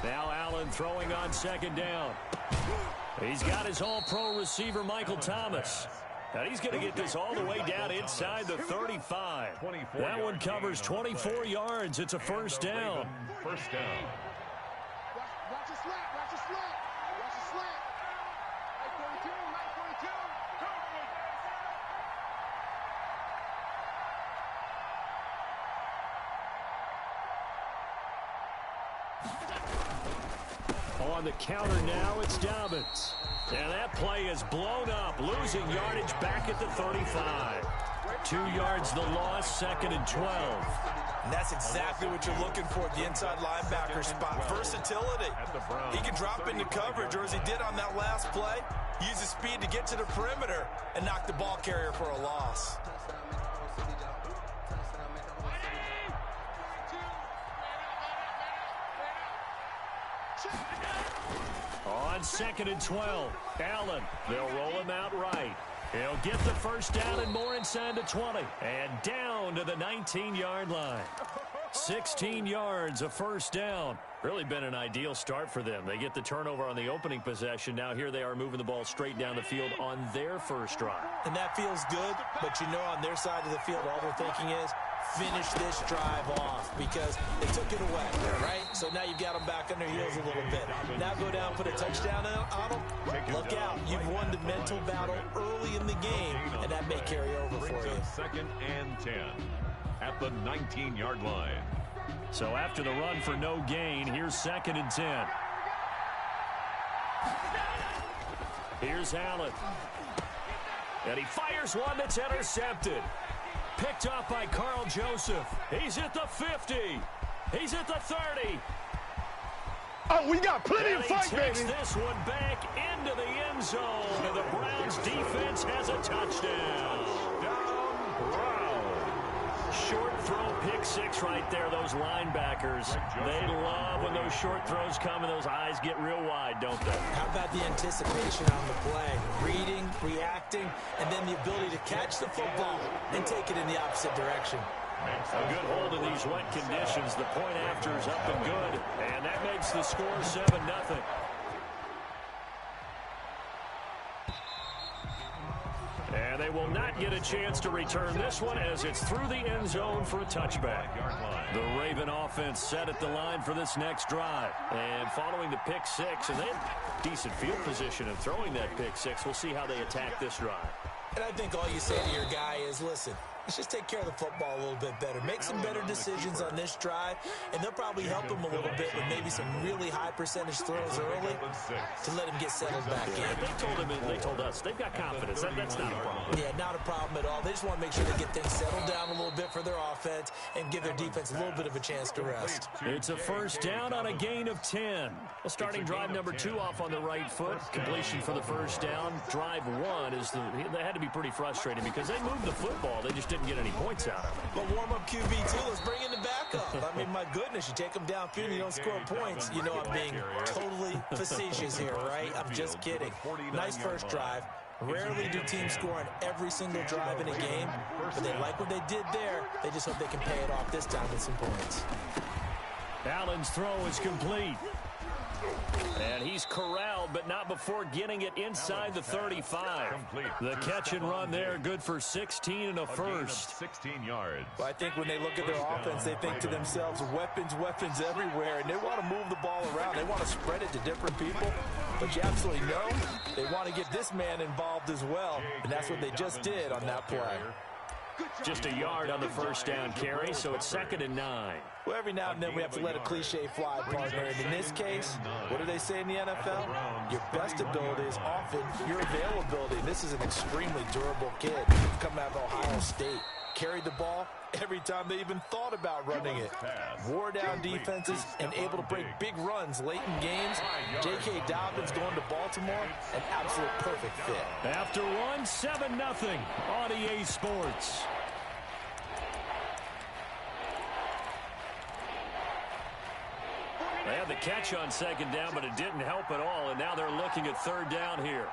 Now Allen throwing on second down. He's got his all-pro receiver, Michael Thomas. And he's going to get this all the way down inside the 35. That one covers 24 yards. It's a first down. First down. Watch your slant. Watch your slant. Watch your slant. Right 42. Right 42. On the counter now, it's Dobbins. And that play is blown up, losing yardage back at the 35. 2 yards the loss, 2nd and 12. And that's exactly what you're looking for at the inside linebacker spot. Versatility. He can drop into coverage, or as he did on that last play, use his speed to get to the perimeter and knock the ball carrier for a loss. On 2nd and 12, Allen. They'll roll him out right. He'll get the first down and more inside the 20. And down to the 19-yard line. 16 yards, a first down. Really been an ideal start for them. They get the turnover on the opening possession. Now here they are moving the ball straight down the field on their first drive. And that feels good, but you know on their side of the field all they're thinking is finish this drive off because they took it away, right? So now you've got them back on their heels a little bit. Now go down, put a touchdown on them. Look out. You've won the mental battle early in the game, and that may carry over for you. 2nd and 10 at the 19-yard line. So after the run for no gain, here's 2nd and 10. Here's Allen. And he fires one that's intercepted. Picked off by Carl Joseph. He's at the 50. He's at the 30. Oh, we got plenty of fight, baby. And he takes this one back into the end zone. And the Browns defense has a touchdown. Short throw, pick six right there, those linebackers. They love when those short throws come and those eyes get real wide, don't they? How about the anticipation on the play? Reading, reacting, and then the ability to catch the football and take it in the opposite direction. A good hold in these wet conditions. The point after is up and good, and that makes the score 7-0. And they will not get a chance to return this one as it's through the end zone for a touchback. The Raven offense set at the line for this next drive. And following the pick six, and they have decent field position of throwing that pick six. We'll see how they attack this drive. And I think all you say to your guy is, listen, let's just take care of the football a little bit better. Make some better decisions on this drive, and they'll probably help him a little bit with maybe some really high percentage throws early to let him get settled back in. They told us they've got confidence. That's not a problem. Yeah, not a problem at all. They just want to make sure they get things settled down a little bit for their offense and give their defense a little bit of a chance to rest. It's a first down on a gain of 10. Well, starting drive number 2 off on the right foot. Completion for the first down. Drive 1 is they had to be pretty frustrating because they moved the football. They just didn't get any points out of it. But warm-up QB, too. Let's bring in the backup. I mean, my goodness, you take them downfield and you don't score points. You know I'm being totally facetious here, right? I'm just kidding. Nice first drive. Rarely do teams score on every single drive in a game, but they like what they did there. They just hope they can pay it off this time with some points. Allen's throw is complete. And he's corralled, but not before getting it inside the 35. The catch and run there, good for 16 and a first. 16 yards. Well, I think when they look at their offense, they think to themselves, weapons everywhere, and they want to move the ball around. They want to spread it to different people, but you absolutely know they want to get this man involved as well, and that's what they just did on that play. Just a yard on the first down carry, so it's 2nd and 9. Well, every now and then we have to let a cliche fly, partner. And in this case, what do they say in the NFL? Your best ability is often your availability. And this is an extremely durable kid coming out of Ohio State. Carried the ball every time they even thought about running it. Wore down defenses and able to break big runs late in games. J.K. Dobbins going to Baltimore, an absolute perfect fit. After one, 7-0 on EA Sports. They had the catch on second down, but it didn't help at all, and now they're looking at third down here.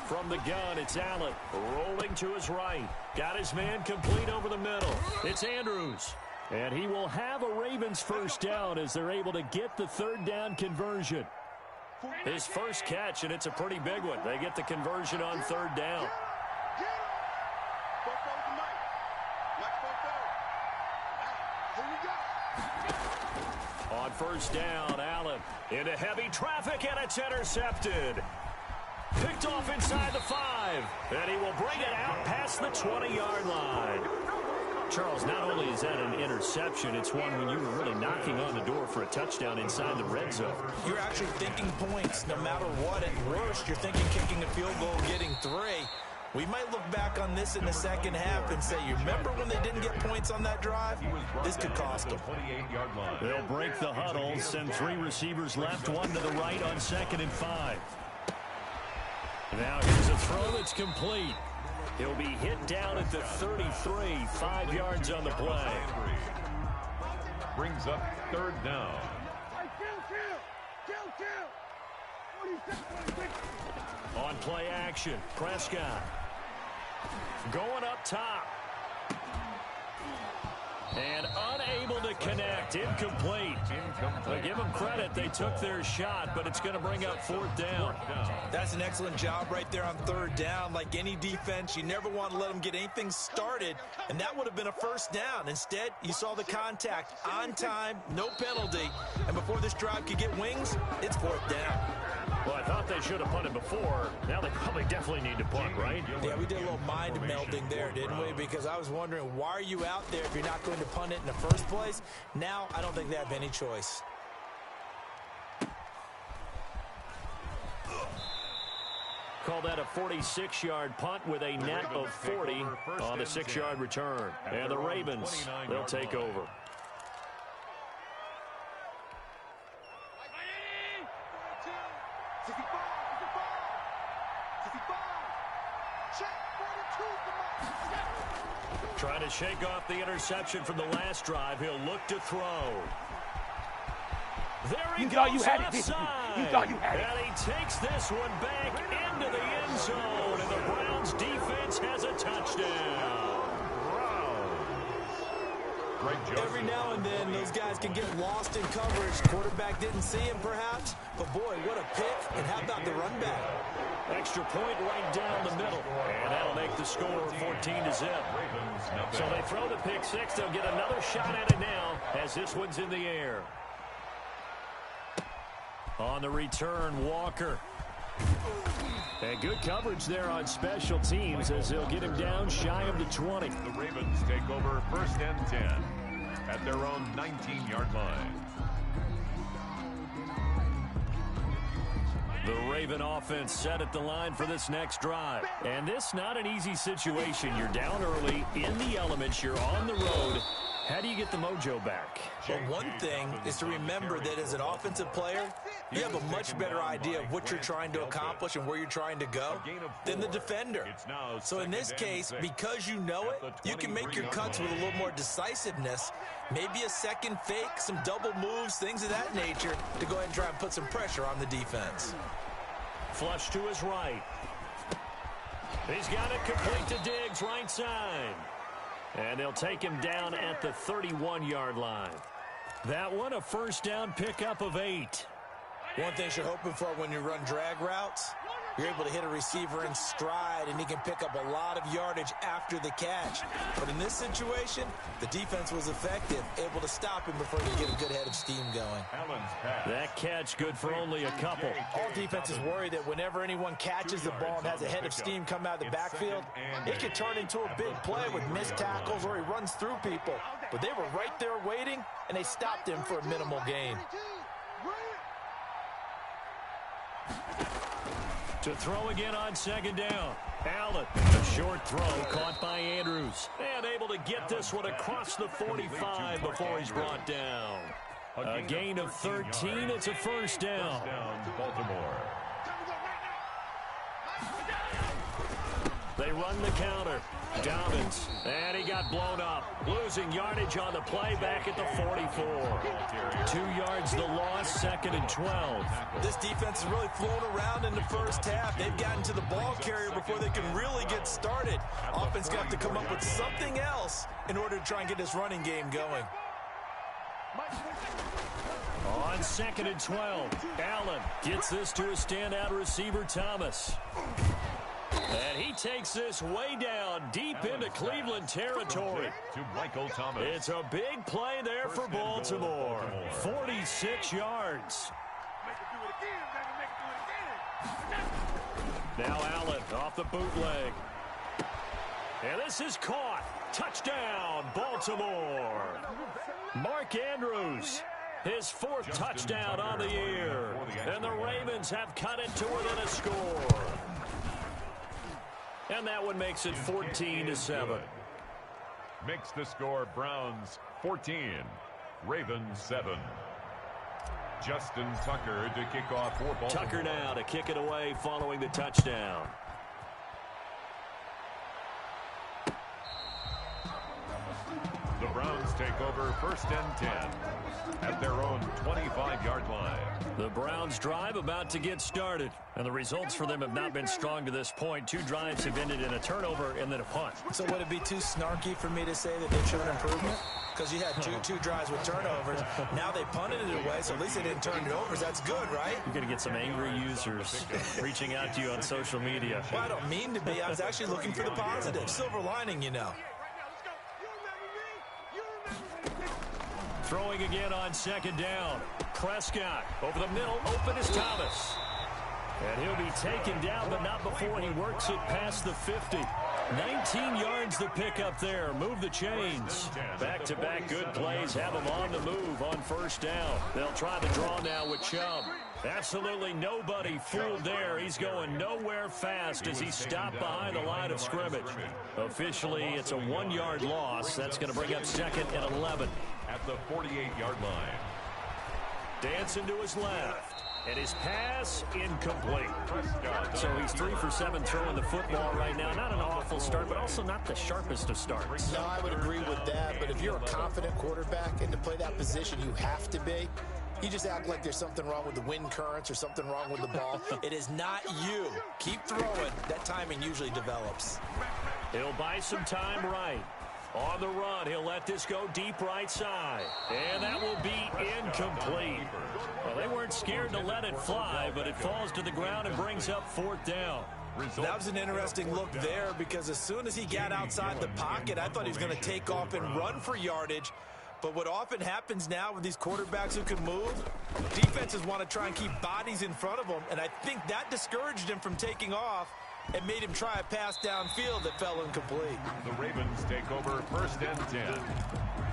From From the gun, it's Allen rolling to his right. Got his man complete over the middle. It's Andrews. And he will have a Ravens first down as they're able to get the third down conversion. His first catch, and it's a pretty big one. They get the conversion on third down. On first down, Allen into heavy traffic, and it's intercepted. Picked off inside the 5, and he will bring it out past the 20-yard line. Charles, not only is that an interception, it's one when you were really knocking on the door for a touchdown inside the red zone. You're actually thinking points no matter what. At worst, you're thinking kicking a field goal and getting 3. We might look back on this in the second half and say, you remember when they didn't get points on that drive? This could cost them. They'll break the huddle, send 3 receivers left, 1 to the right on 2nd and 5. Now here's a throw that's complete. He'll be hit down at the 33, 5 yards on the play. Brings up third down. On play action, Prescott going up top. And unable to connect. Incomplete. But give them credit. They took their shot, but it's going to bring up 4th down. That's an excellent job right there on third down. Like any defense, you never want to let them get anything started, and that would have been a first down. Instead, you saw the contact on time, no penalty, and before this drive could get wings, it's 4th down. Well, I thought they should have punted before. Now they probably definitely need to punt, right? Yeah, we did a little mind melding there, didn't we? Because I was wondering, why are you out there if you're not going to punt it in the first place? Now, I don't think they have any choice. Call that a 46-yard punt with a net of 40 on the 6-yard return. And the Ravens, they'll take over. Trying to shake off the interception from the last drive. He'll look to throw. There he goes, you had left it, side. You thought you had it. And he takes this one back into the end zone. And the Browns defense has a touchdown. Every now and then, those guys can get lost in coverage. Quarterback didn't see him, perhaps. But, boy, what a pick. And how about the run back? Extra point right down the middle. And that'll make the score 14-0. So they throw the pick six. They'll get another shot at it now as this one's in the air. On the return, Walker. And good coverage there on special teams as they'll get him down shy of the 20. The Ravens take over 1st and 10 at their own 19-yard line. The Raven offense set at the line for this next drive. And this not an easy situation. You're down early, in the elements, you're on the road. How do you get the mojo back? Well, one thing is to remember that as an offensive player, you have a much better idea of what you're trying to accomplish and where you're trying to go than the defender. So in this case, because you know it, you can make your cuts with a little more decisiveness, maybe a second fake, some double moves, things of that nature, to go ahead and try and put some pressure on the defense. Flush to his right. He's got it complete to Diggs, right side. And they'll take him down at the 31-yard line. That one, a first down pickup of 8. One thing you're hoping for when you run drag routes, you're able to hit a receiver in stride, and he can pick up a lot of yardage after the catch. But in this situation, the defense was effective, able to stop him before he get a good head of steam going. That catch good for only a couple. All defenses worry that whenever anyone catches the ball and has a head of steam come out of the backfield, it could turn into a big play with missed tackles or he runs through people. But they were right there waiting, and they stopped him for a minimal gain. To throw again on 2nd down. Allen, a short throw caught by Andrews. And able to get this one across the 45 before he's brought down. A gain of 13. It's a first down. Baltimore. They run the counter. Dobbins, and he got blown up. Losing yardage on the play back at the 44. 2 yards the loss, 2nd and 12. This defense is really flown around in the first half. They've gotten to the ball carrier before they can really get started. Offense got to come up with something else in order to try and get this running game going. On 2nd and 12, Allen gets this to a standout receiver, Thomas. And he takes this way down, deep into Cleveland territory. To Michael Thomas. It's a big play there for Baltimore. 46 yards. Now Allen off the bootleg. And this is caught. Touchdown, Baltimore. Mark Andrews, his 4th touchdown on the year. And the Ravens have cut it to within a score. And that one makes it 14-7. Makes the score Browns 14, Ravens 7. Justin Tucker to kick off for Baltimore. Tucker now to kick it away following the touchdown. The Browns take over 1st and 10 at their own 25-yard line. The Browns drive about to get started, and the results for them have not been strong to this point. 2 drives have ended in a turnover and then a punt. So would it be too snarky for me to say that they've shown improvement? Because you had two drives with turnovers. Now they punted it away, so at least they didn't turn it over. That's good, right? You're going to get some angry users reaching out to you on social media. Well, I don't mean to be. I was actually looking for the positive. Silver lining, you know. Throwing again on 2nd down. Prescott over the middle. Open is Thomas. And he'll be taken down, but not before he works it past the 50. 19 yards to pick up there. Move the chains. Back-to-back good plays have him on the move on 1st down. They'll try the draw now with Chubb. Absolutely nobody fooled there. He's going nowhere fast as he stopped behind the line of scrimmage. Officially, it's a 1-yard loss. That's going to bring up 2nd and 11. At the 48-yard line. Dancing to his left. And his pass incomplete. So he's 3 for 7 throwing the football right now. Not an awful start, but also not the sharpest of starts. No, I would agree with that. But if you're a confident quarterback and to play that position, you have to be. You just act like there's something wrong with the wind currents or something wrong with the ball. It is not you. Keep throwing. That timing usually develops. He'll buy some time right. On the run, he'll let this go deep right side. And that will be incomplete. Well, they weren't scared to let it fly, but it falls to the ground and brings up 4th down. That was an interesting look there because as soon as he got outside the pocket, I thought he was going to take off and run for yardage. But what often happens now with these quarterbacks who can move, defenses want to try and keep bodies in front of them, and I think that discouraged him from taking off and made him try a pass downfield that fell incomplete. The Ravens take over 1st and 10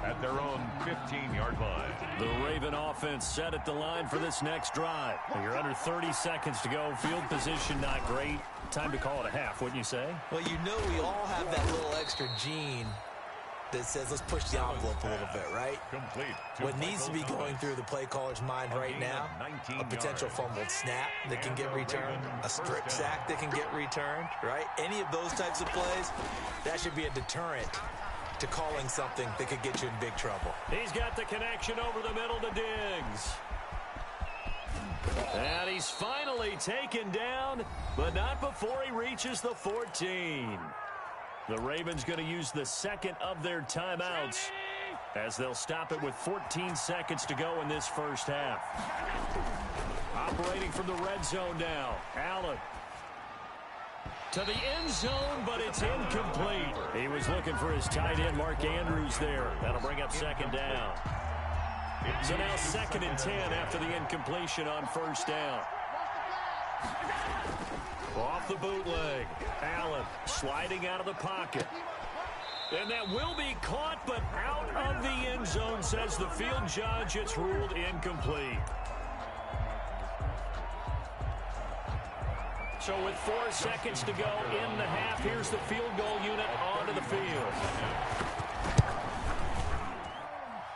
at their own 15-yard line. The Raven offense set at the line for this next drive. You're under 30 seconds to go. Field position not great. Time to call it a half, wouldn't you say? Well, you know we all have that little extra gene that says let's push the envelope a little bit, right? Complete. What needs to be going through the play caller's mind right now, a potential fumbled snap that can get returned, a strip sack that can get returned, right? Any of those types of plays, that should be a deterrent to calling something that could get you in big trouble. He's got the connection over the middle to Diggs. And he's finally taken down, but not before he reaches the 14. The Ravens going to use the 2nd of their timeouts as they'll stop it with 14 seconds to go in this first half. Operating from the red zone now. Allen to the end zone, but it's incomplete. He was looking for his tight end, Mark Andrews, there. That'll bring up 2nd down. So now 2nd and 10 after the incompletion on 1st down. Off the bootleg. Allen sliding out of the pocket. And that will be caught, but out of the end zone, says the field judge. It's ruled incomplete. So with 4 seconds to go in the half, here's the field goal unit onto the field.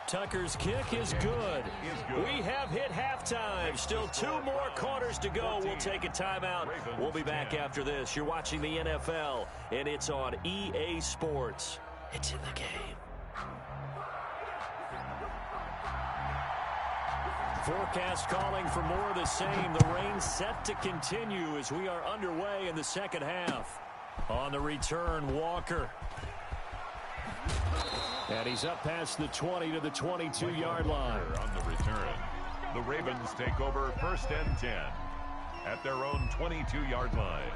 Tucker's kick is good. We have hit halftime. Still 2 more quarters to go. We'll take a timeout. We'll be back after this. You're watching the NFL, and it's on EA Sports. It's in the game. Forecast calling for more of the same. The rain set to continue as we are underway in the second half. On the return, Walker. And he's up past the 20 to the 22-yard line. On the return, the Ravens take over 1st and 10 at their own 22-yard line.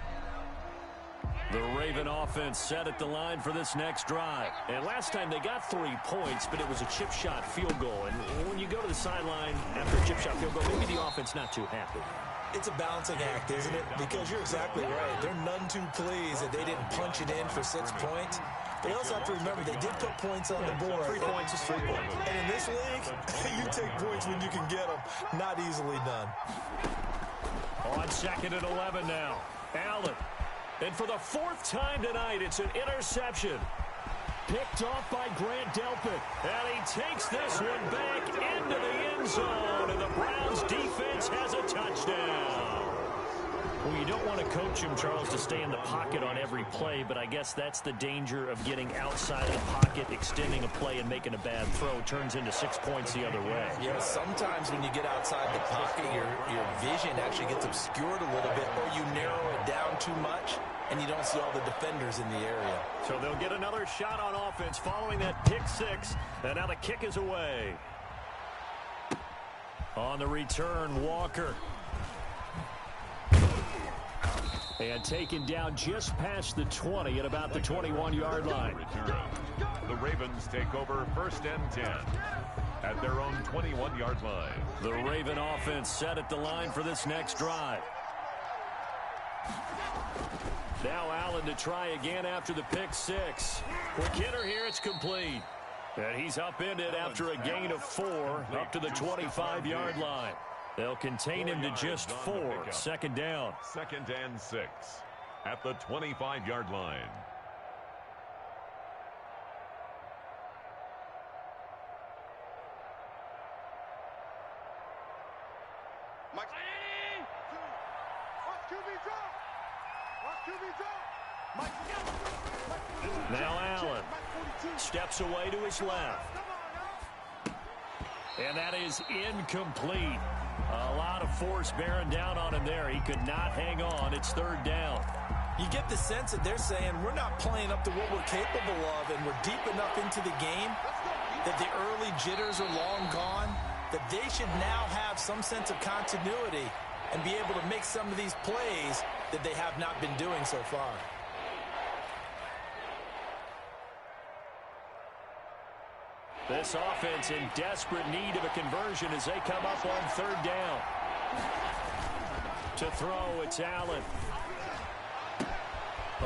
The Raven offense set at the line for this next drive. And last time they got 3 points, but it was a chip shot field goal. And when you go to the sideline after a chip shot field goal, maybe the offense not too happy. It's a balancing act, isn't it? Because you're exactly right. They're none too pleased that they didn't punch it in for 6 points. They also have to remember they did put points on the board. 3 points is 3 points. And in this league, you take points when you can get them. Not easily done. On 2nd and 11 now. Allen. And for the 4th time tonight, it's an interception. Picked off by Grant Delpit. And he takes this one back into the end zone. And the Browns defense has a touchdown. Well, you don't want to coach him, Charles, to stay in the pocket on every play, but I guess that's the danger of getting outside of the pocket, extending a play, and making a bad throw. Turns into 6 points the other way. Yeah, sometimes when you get outside the pocket, your vision actually gets obscured a little bit, or you narrow it down too much, and you don't see all the defenders in the area. So they'll get another shot on offense following that pick 6, and now the kick is away. On the return, Walker. And taken down just past the 20 at about the 21-yard line. The Ravens take over 1st and 10 at their own 21-yard line. The Raven offense set at the line for this next drive. Now Allen to try again after the pick 6. Quick hitter here, it's complete. And he's upended after a gain of 4 up to the 25-yard line. They'll contain him to just 4. 2nd down. 2nd and 6 at the 25-yard line. Now Allen steps away to his left. And that is incomplete. A lot of force bearing down on him there. He could not hang on. It's 3rd down. You get the sense that they're saying we're not playing up to what we're capable of, and we're deep enough into the game that the early jitters are long gone, that they should now have some sense of continuity and be able to make some of these plays that they have not been doing so far. This offense in desperate need of a conversion as they come up on 3rd down. To throw, it's Allen.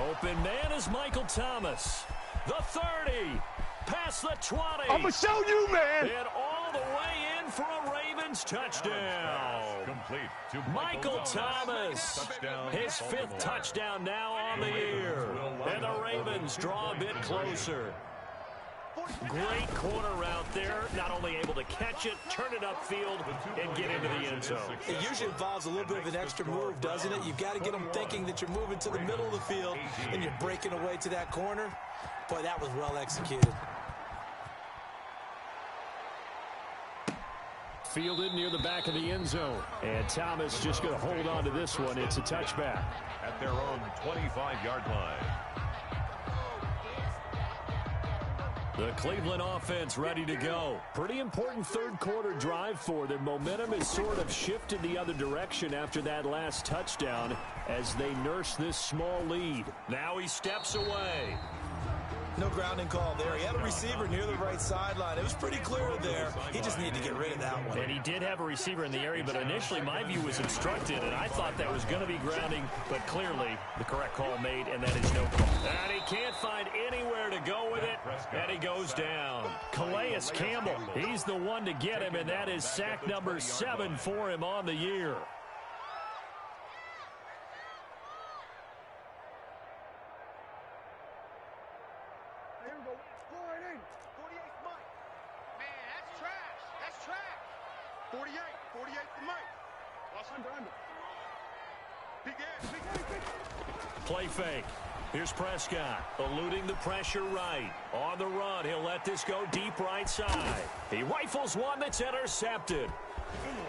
Open man is Michael Thomas. The 30. Past the 20. I'm going to show you, man. And all the way in for a Ravens touchdown. Complete to Michael Thomas. His 5th touchdown now on the year. And the Ravens draw a bit closer. Great corner route there. Not only able to catch it, turn it upfield, and get into the end zone. It usually involves a little bit of an extra move, doesn't it? You've got to get them thinking that you're moving to the middle of the field and you're breaking away to that corner. Boy, that was well executed. Fielded near the back of the end zone. And Thomas just going to hold on to this one. It's a touchback. At their own 25-yard line. The Cleveland offense ready to go. Pretty important 3rd quarter drive for them. Momentum has sort of shifted the other direction after that last touchdown as they nurse this small lead. Now he steps away. No grounding call there. He had a receiver near the right sideline. It was pretty clear there. He just needed to get rid of that one. And he did have a receiver in the area, but initially my view was obstructed, and I thought that was going to be grounding, but clearly the correct call made, and that is no call. And he can't find anywhere to go with it, and he goes down. Calais Campbell, he's the one to get him, and that is sack number 7 for him on the year. 48 for Mike. Watch under. Big edge. Play fake. Here's Prescott, eluding the pressure right. On the run, he'll let this go deep right side. He rifles one that's intercepted.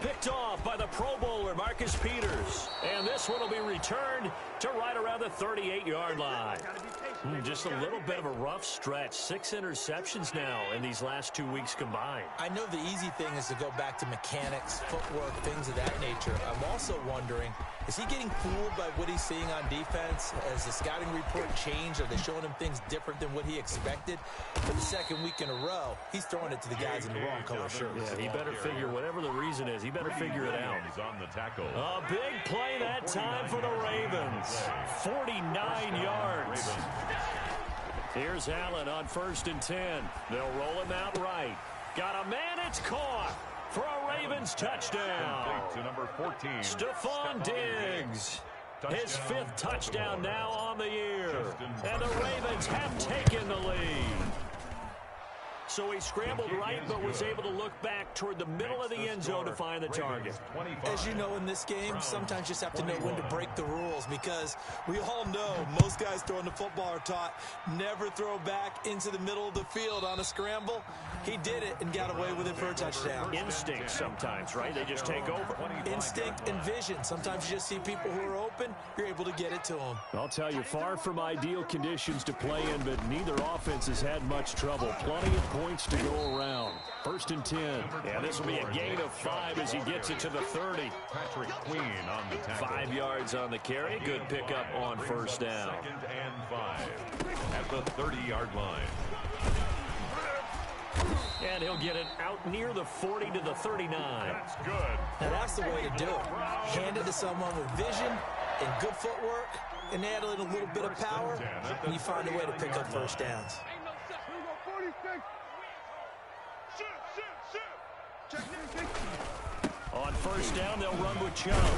Picked off by the Pro Bowler, Marcus Peters. And this one will be returned to right around the 38-yard line. Just a little bit of a rough stretch. 6 interceptions now in these last 2 weeks combined. I know the easy thing is to go back to mechanics, footwork, things of that nature. I'm also wondering, is he getting fooled by what he's seeing on defense? Has the scouting report changed? Are they showing him things different than what he expected? For the second week in a row, he's throwing it to the guys in the wrong color shirts. Yeah, he better figure, whatever the reason is, he better figure it out. On the tackle. A big play that time for the Ravens. 49 yards. Here's Allen on 1st and 10. They'll roll him out right. Got a man, it's caught for a Ravens touchdown. To number 14. Stephon Diggs. His 5th touchdown now on the year. And the Ravens have taken the lead. So he scrambled right, but was able to look back toward the middle of the end zone to find the target. As you know, in this game, sometimes you just have to know when to break the rules, because we all know most guys throwing the football are taught never throw back into the middle of the field on a scramble. He did it and got away with it for a touchdown. Instinct sometimes, right? They just take over. Instinct and vision. Sometimes you just see people who are open, you're able to get it to them. I'll tell you, far from ideal conditions to play in, but neither offense has had much trouble. Plenty of points to go around. 1st and 10. Yeah, this will be a gain of 5 as he gets it to the 30. Patrick Queen on the tackle. 5 yards on the carry. Good pickup on 1st down. 2nd and 5 at the 30-yard line. And he'll get it out near the 40 to the 39. That's good. And that's the way to do it. Hand it to someone with vision and good footwork, and add a little bit of power, and you find a way to pick up 1st downs. On 1st down, they'll run with Chubb.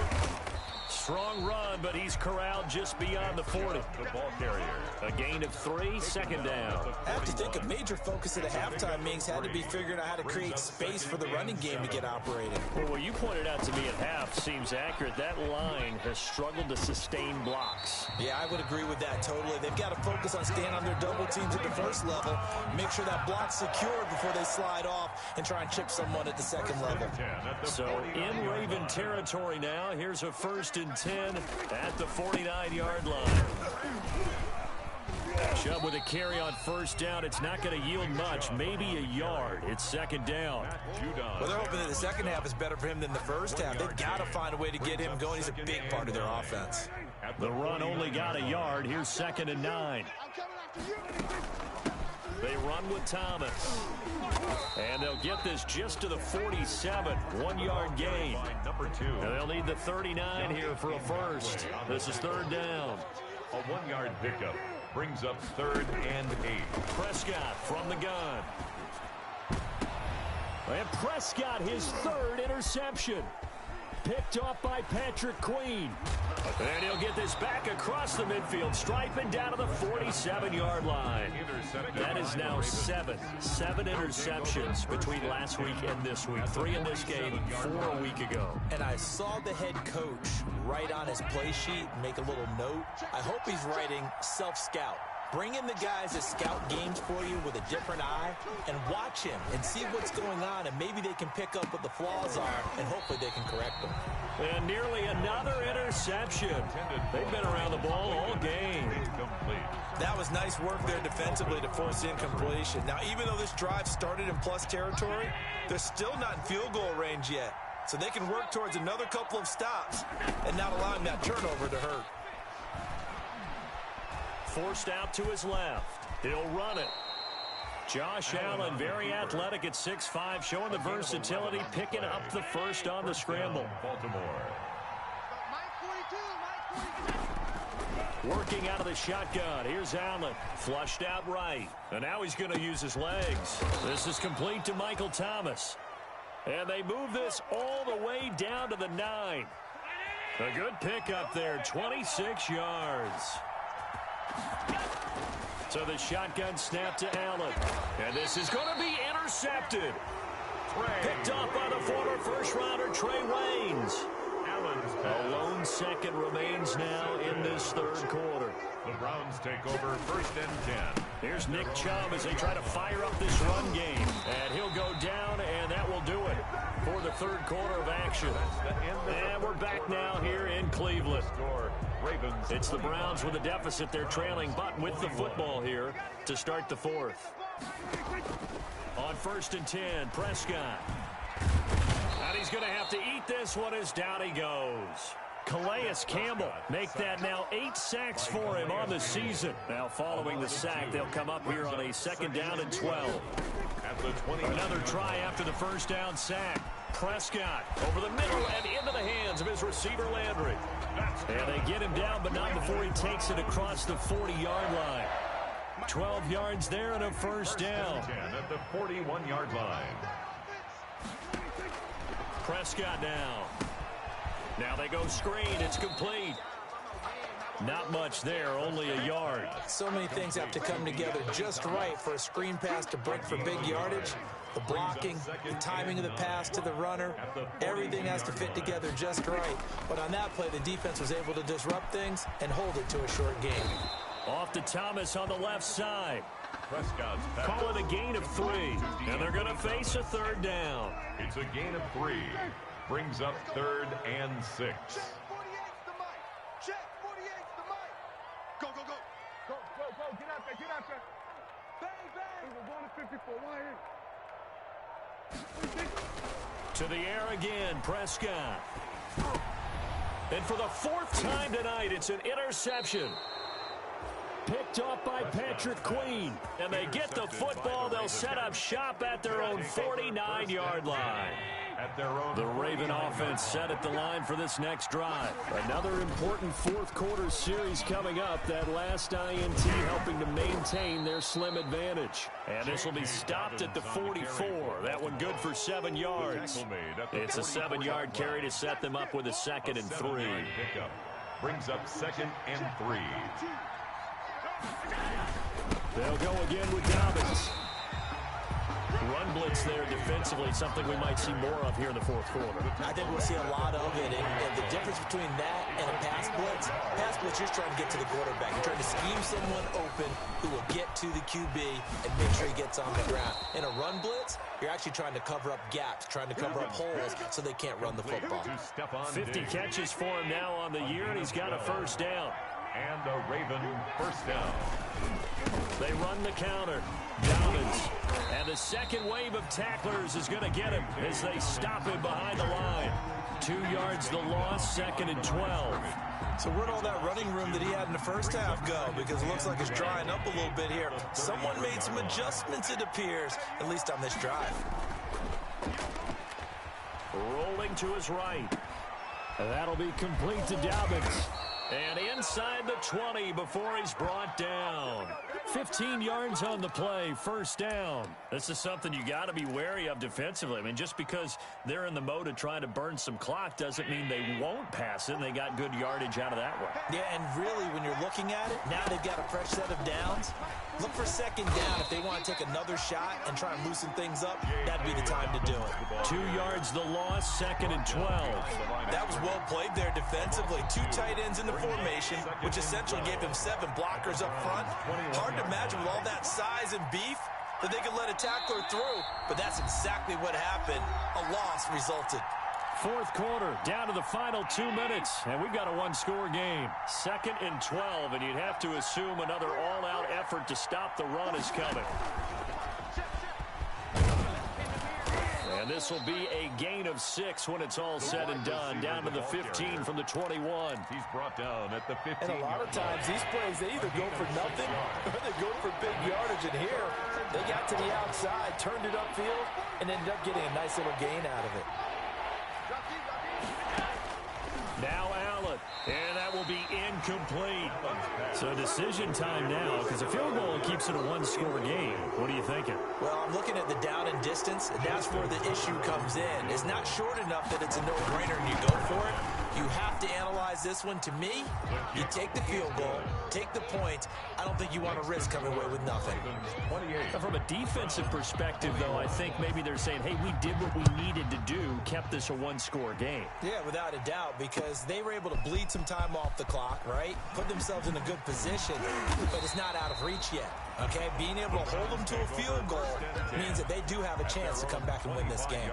Strong run, but he's corralled just beyond the 40. The ball carrier. A gain of 3, 2nd down. I have to think a major focus of the halftime meetings had to be figuring out how to create space for the running game to get operating. Well, what you pointed out to me at half seems accurate. That line has struggled to sustain blocks. Yeah, I would agree with that totally. They've got to focus on staying on their double teams at the 1st level, make sure that block's secured before they slide off and try and chip someone at the 2nd level. So in Raven territory now, here's a 1st and 10 at the 49-yard line. Chubb with a carry on 1st down. It's not going to yield much, maybe a yard. It's 2nd down. Well, they're hoping that the 2nd half is better for him than the 1st half. They've got to find a way to get him going. He's a big part of their offense. The run only got a yard. Here's 2nd and 9. They run with Thomas. And they'll get this just to the 47. 1-yard gain. Number 2. And they'll need the 39 here for a 1st. This is 3rd down. A 1-yard pickup brings up 3rd and 8. Prescott from the gun. And Prescott, his 3rd interception. Picked off by Patrick Queen. And he'll get this back across the midfield stripe and down to the 47-yard line. That is now 7 interceptions between last week and this week. 3 in this game, 4 a week ago. And I saw the head coach write on his play sheet, make a little note. I hope he's writing self-scout. Bring in the guys that scout games for you with a different eye and watch him and see what's going on, and maybe they can pick up what the flaws are, and hopefully they can correct them. And nearly another interception. They've been around the ball all game. That was nice work there defensively to force incompletion. Now, even though this drive started in plus territory, they're still not in field goal range yet. So they can work towards another couple of stops and not allowing that turnover to hurt. Forced out to his left. He'll run it. Josh Allen, very athletic at 6'5", showing the versatility, picking up the 1st on the scramble. Baltimore. Working out of the shotgun. Here's Allen. Flushed out right. And now he's going to use his legs. This is complete to Michael Thomas. And they move this all the way down to the 9. A good pickup there, 26 yards. So the shotgun snap to Allen. And this is going to be intercepted. Picked off by the former first-rounder Trey Waynes. A lone second remains now in this third quarter. The Browns take over 1st and 10. Here's Nick Chubb as they try to fire up this run game. And he'll go down, and that will do it for the third quarter of action. And we're back now here in Cleveland. It's the Browns with a deficit. They're trailing, but with the football here to start the fourth. On 1st and 10, Prescott. And he's going to have to eat this one as down he goes. Calais Campbell make that now 8 sacks for him on the season. Now following the sack, they'll come up here on a 2nd down and 12. Another try after the first down sack. Prescott over the middle and into the hands of his receiver Landry. And they get him down, but not before he takes it across the 40-yard line. 12 yards there and a first down. At the 41-yard line. Prescott now. Now they go screen. It's complete. Not much there, only a yard. So many things have to come together just right for a screen pass to break for big yardage. The blocking, the timing of the pass to the runner, everything has to fit together just right. But on that play, the defense was able to disrupt things and hold it to a short game. Off to Thomas on the left side. Call it a gain of 3, and they're going to face a 3rd down. It's a gain of 3. Brings up 3rd and 6. Check 48's the mic. Check 48's the mic. Go, go, go. Go, go, go. Get out there. Get out there. Bang, bang. We're going to 54. Why here? To the air again, Prescott. And for the 4th time tonight, it's an interception. Picked off by Patrick Queen. And they get the football. They'll set up shop at their own 49-yard line. The Raven offense set at the line for this next drive. Another important 4th quarter series coming up. That last INT helping to maintain their slim advantage. And this will be stopped at the 44. That one good for 7 yards. It's a 7-yard carry to set them up with a 2nd and 3. Brings up 2nd and 3. They'll go again with Dobbins. Run blitz there defensively, something we might see more of here in the 4th quarter. I think we'll see a lot of it, and the difference between that and a pass blitz, you're trying to get to the quarterback. You're trying to scheme someone open who will get to the QB and make sure he gets on the ground. In a run blitz, you're actually trying to cover up gaps, trying to cover up holes so they can't run the football. 50 catches for him now on the year, and he's got a first down. And a Raven first down. They run the counter. Dobbins. And the second wave of tacklers is going to get him as they stop him behind the line. 2 yards the loss, 2nd and 12. So where'd all that running room that he had in the first half go? Because it looks like it's drying up a little bit here. Someone made some adjustments, it appears, at least on this drive. Rolling to his right. That'll be complete to Dobbins. And inside the 20 before he's brought down. 15 yards on the play, first down. This is something you got to be wary of defensively. I mean, just because they're in the mode of trying to burn some clock doesn't mean they won't pass it, and they got good yardage out of that one. Yeah, and really, when you're looking at it, now they've got a fresh set of downs. Look for 2nd down. If they want to take another shot and try and loosen things up, that'd be the time to do it. 2 yards the loss, 2nd and 12. That was well played there defensively. 2 tight ends in the formation, which essentially gave them 7 blockers up front. Hard to imagine with all that size and beef that they could let a tackler through, but that's exactly what happened. A loss resulted. 4th quarter, down to the final 2 minutes, and we've got a 1-score game. 2nd and 12, and you'd have to assume another all-out effort to stop the run is coming. And this will be a gain of 6 when it's all said and done. Down to the 15 from the 21. He's brought down at the 15. And a lot of times these plays, they either go for nothing or they go for big yardage. And here, they got to the outside, turned it upfield, and ended up getting a nice little gain out of it. Now Allen, and that will be incomplete. So decision time now, because a field goal keeps it a 1-score game. What are you thinking? Well, I'm looking at the down and distance, and that's where the issue comes in. It's not short enough that it's a no-brainer and you go for it. you have to analyze this one. To me, you take the field goal, take the points. I don't think you want to risk coming away with nothing. From a defensive perspective, though, I think maybe they're saying, hey, we did what we needed to do, kept this a one-score game. Yeah, without a doubt, because they were able to bleed some time off the clock, right? Put themselves in a good position, but it's not out of reach yet, okay? Being able to hold them to a field goal means that they do have a chance to come back and win this game.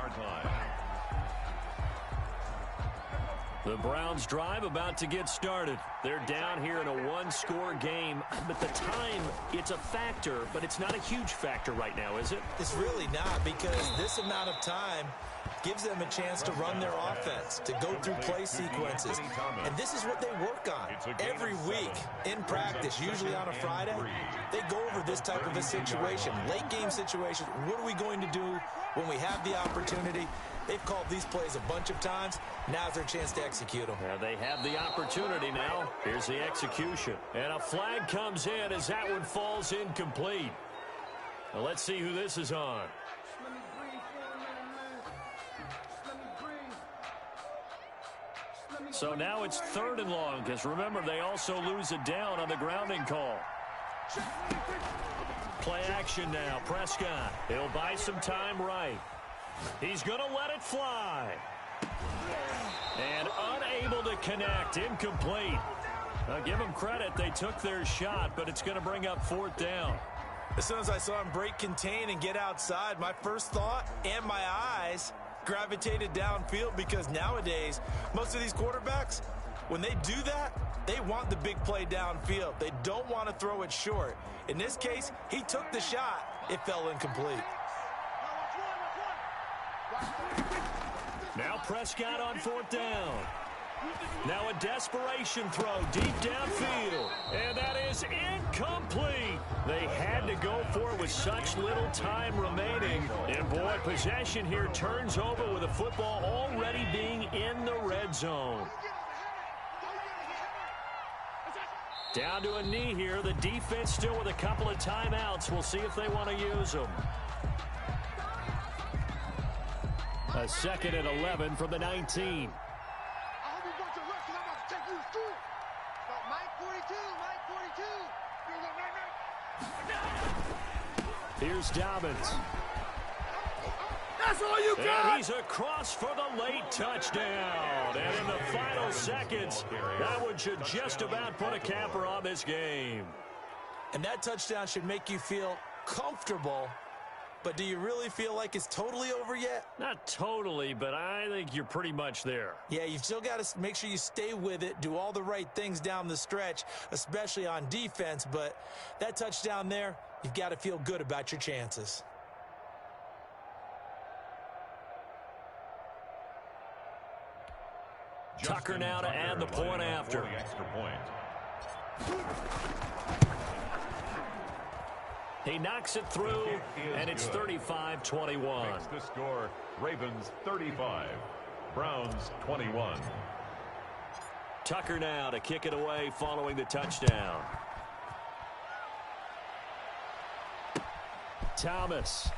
The Browns drive about to get started. They're down here in a one-score game, but the time, it's a factor, but it's not a huge factor right now, is it? It's really not, because this amount of time gives them a chance to run their offense, to go through play sequences. And this is what they work on every week in practice, usually on a Friday. They go over this type of a situation, late game situation. What are we going to do when we have the opportunity? They've called these plays a bunch of times. Now's their chance to execute them. Yeah, they have the opportunity now. Here's the execution. And a flag comes in as that one falls incomplete. Now let's see who this is on. So now it's 3rd and long, because remember, they also lose it down on the grounding call. Play action now. Prescott. He'll buy some time right. He's going to let it fly. And unable to connect. Incomplete. Now, give them credit. They took their shot, but it's going to bring up 4th down. As soon as I saw him break contain and get outside, my first thought and my eyes gravitated downfield, because nowadays, most of these quarterbacks, when they do that, they want the big play downfield. They don't want to throw it short. In this case, he took the shot. It fell incomplete. Now Prescott on 4th down. Now a desperation throw deep downfield. And that is incomplete. They had to go for it with such little time remaining. And boy, possession here turns over with the football already being in the red zone. Down to a knee here. The defense still with a couple of timeouts. We'll see if they want to use them. A 2nd and 11 from the 19. Here's Dobbins. That's all you got. And he's across for the late touchdown. And in the final seconds, that one should just about put a capper on this game. And that touchdown should make you feel comfortable. But do you really feel like it's totally over yet? Not totally, but I think you're pretty much there. Yeah, you've still got to make sure you stay with it, do all the right things down the stretch, especially on defense. But that touchdown there, you've got to feel good about your chances. Tucker now to add the point after. Extra point. He knocks it through, and it's 35-21. Makes the score Ravens 35, Browns 21. Tucker now to kick it away following the touchdown. Thomas.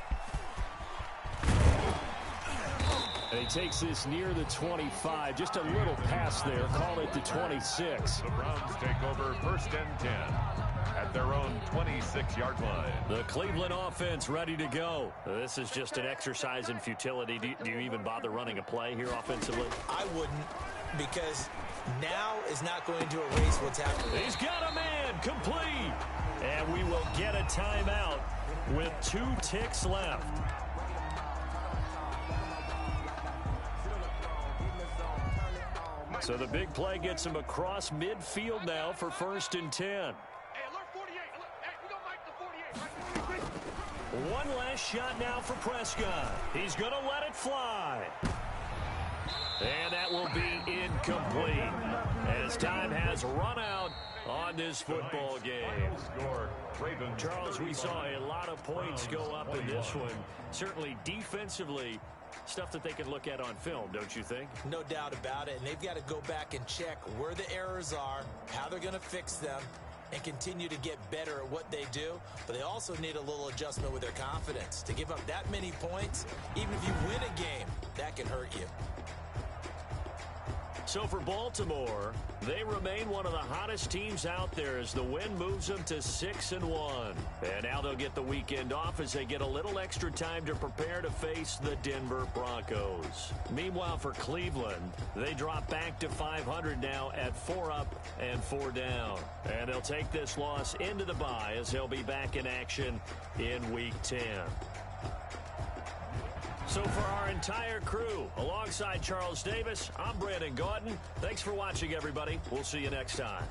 And he takes this near the 25. Just a little pass there. Call it the 26. The Browns take over 1st and 10 at their own 26-yard line. The Cleveland offense ready to go. This is just an exercise in futility. Do you even bother running a play here offensively? I wouldn't, because now is not going to erase what's happening. He's got a man complete. And we will get a timeout with 2 ticks left. So the big play gets him across midfield now for 1st and 10. One last shot now for Prescott. He's going to let it fly. And that will be incomplete as time has run out on this football game. Charles, we saw a lot of points go up in this one. Certainly defensively, stuff that they can look at on film, don't you think? No doubt about it. And they've got to go back and check where the errors are, how they're going to fix them, and continue to get better at what they do. But they also need a little adjustment with their confidence. To give up that many points, even if you win a game, that can hurt you. So for Baltimore, they remain one of the hottest teams out there as the win moves them to 6-1. And now they'll get the weekend off as they get a little extra time to prepare to face the Denver Broncos. Meanwhile, for Cleveland, they drop back to 500 now at 4 up and 4 down. And they'll take this loss into the bye as they'll be back in action in Week 10. So for our entire crew, alongside Charles Davis, I'm Brandon Gaudin. Thanks for watching, everybody. We'll see you next time.